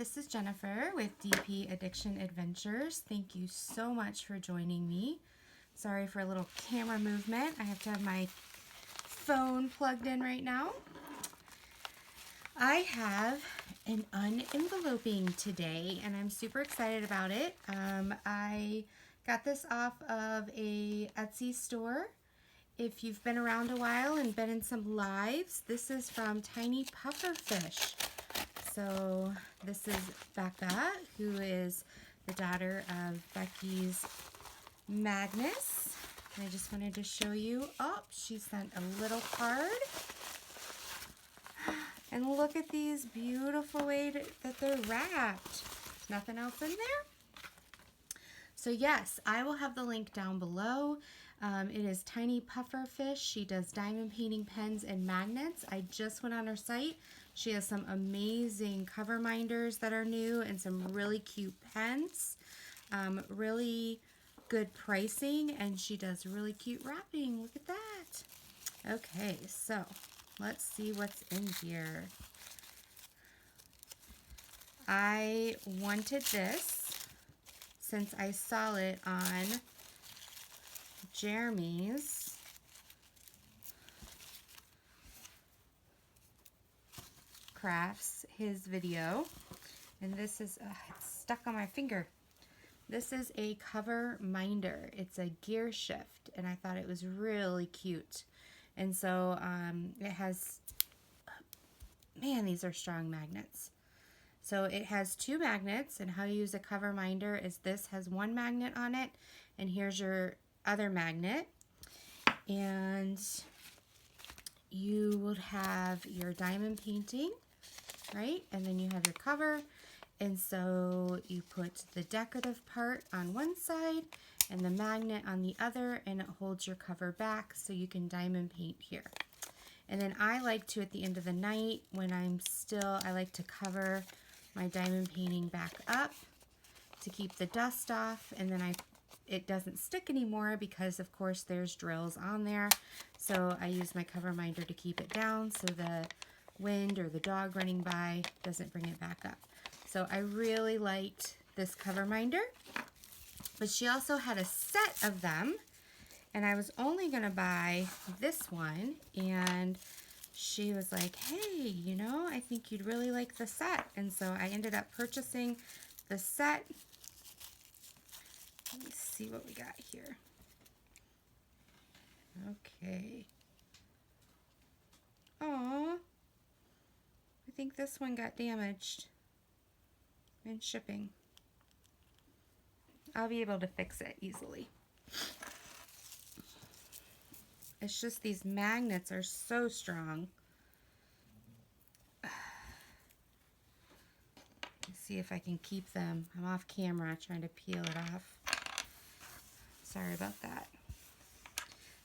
this is Jennifer with DP Addiction Adventures. Thank you so much for joining me. Sorry for a little camera movement. I have to have my phone plugged in right now. I have an unenveloping today and I'm super excited about it. I got this off of a Etsy store. If you've been around a while and been in some lives, this is from TinyPufferFish. So this is Becca, who is the daughter of Becky's Magnus. And I just wanted to show you, oh, she sent a little card. And look at these beautiful way that they're wrapped. There's nothing else in there. So yes, I will have the link down below. It is TinyPufferFish. She does diamond painting pens and magnets. I just went on her site. She has some amazing Coverminders that are new and some really cute pens. Really good pricing, and she does really cute wrapping. Look at that. Okay, so let's see what's in here. I wanted this since I saw it on Jeremy's Crafts, his video, and this is it's stuck on my finger. This is a Coverminder. It's a gear shift, and I thought it was really cute. And so it has, man, these are strong magnets. So it has two magnets, and how you use a Coverminder is this has one magnet on it, and here's your other magnet. And you would have your diamond painting, right? And then you have your cover. And so you put the decorative part on one side and the magnet on the other, and it holds your cover back so you can diamond paint here. And then I like to, at the end of the night, when I like to cover my diamond painting back up to keep the dust off, and then it doesn't stick anymore because of course there's drills on there. So I use my Coverminder to keep it down so the wind or the dog running by doesn't bring it back up. So I really liked this Coverminder, but she also had a set of them, and I was only going to buy this one, and she was like, hey, you know, I think you'd really like the set. And so I ended up purchasing the set. Let me see what we got here. Okay. Oh, I think this one got damaged in shipping. I'll be able to fix it easily. It's just these magnets are so strong. Let's see if I can keep them. I'm off camera trying to peel it off. Sorry about that.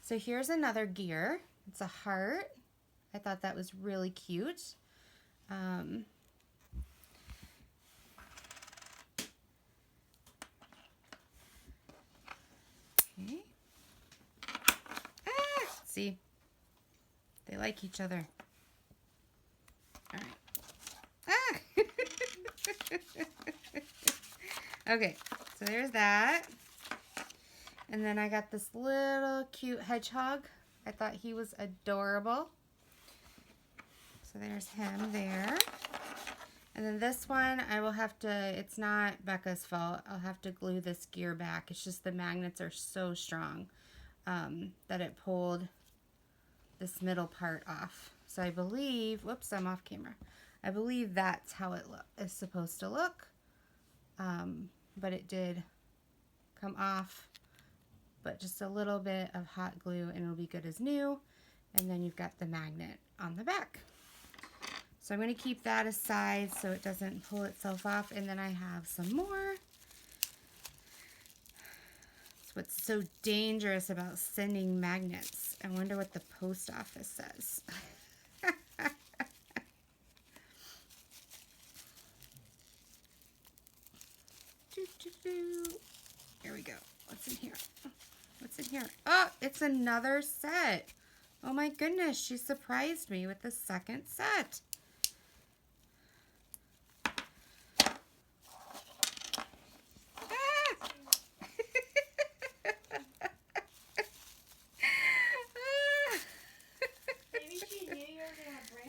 So here's another gear. It's a heart. I thought that was really cute. Okay. See, they like each other. All right. Okay, so there's that. And then I got this little cute hedgehog. I thought he was adorable. So there's him there. And then this one, I will have to, it's not Becca's fault. I'll have to glue this gear back. It's just the magnets are so strong that it pulled this middle part off. So I believe, whoops, I'm off camera. I believe that's how it is supposed to look. But it did come off. But just a little bit of hot glue and it'll be good as new. And then you've got the magnet on the back. So I'm going to keep that aside so it doesn't pull itself off. And then I have some more. It's what's so dangerous about sending magnets. I wonder what the post office says. Here we go. What's in here? What's in here? Oh, it's another set. Oh my goodness, she surprised me with the second set.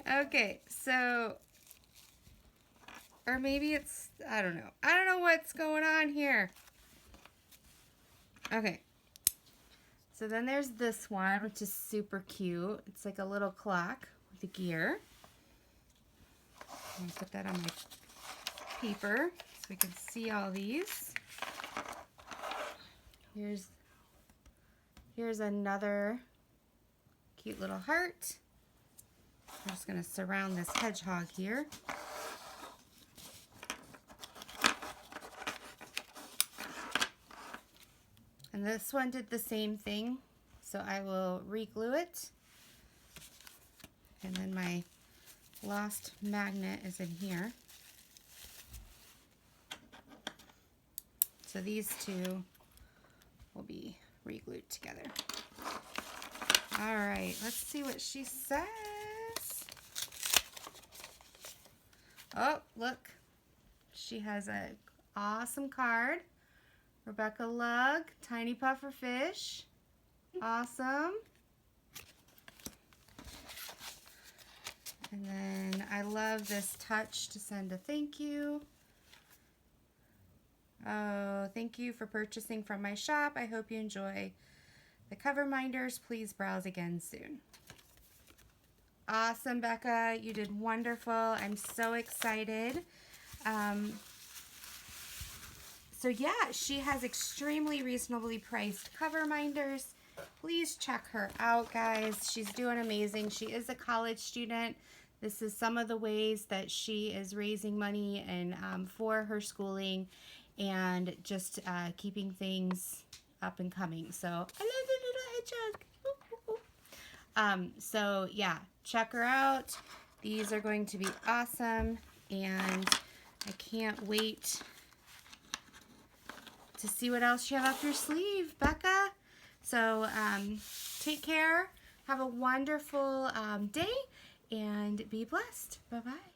Okay, so, or maybe it's, I don't know. I don't know what's going on here. Okay. So then there's this one, which is super cute. It's like a little clock with a gear. I'm going to put that on my paper so we can see all these. Here's another cute little heart. I'm just going to surround this hedgehog here. And this one did the same thing, so I will re-glue it. And then my lost magnet is in here. So these two will be re-glued together. All right, let's see what she says. Oh, look. She has an awesome card. Rebecca Lug, TinyPufferFish. Awesome. And then I love this touch to send a thank you. Oh, thank you for purchasing from my shop. I hope you enjoy the Coverminders. Please browse again soon. Awesome, Becca. You did wonderful. I'm so excited. So yeah, she has extremely reasonably priced Coverminders. Please check her out, guys. She's doing amazing. She is a college student. This is some of the ways that she is raising money and for her schooling and just keeping things up and coming. So I love the little hedgehog. So yeah, check her out. These are going to be awesome, and I can't wait to see what else you have up your sleeve, Becca. So take care, have a wonderful day, and be blessed. Bye-bye.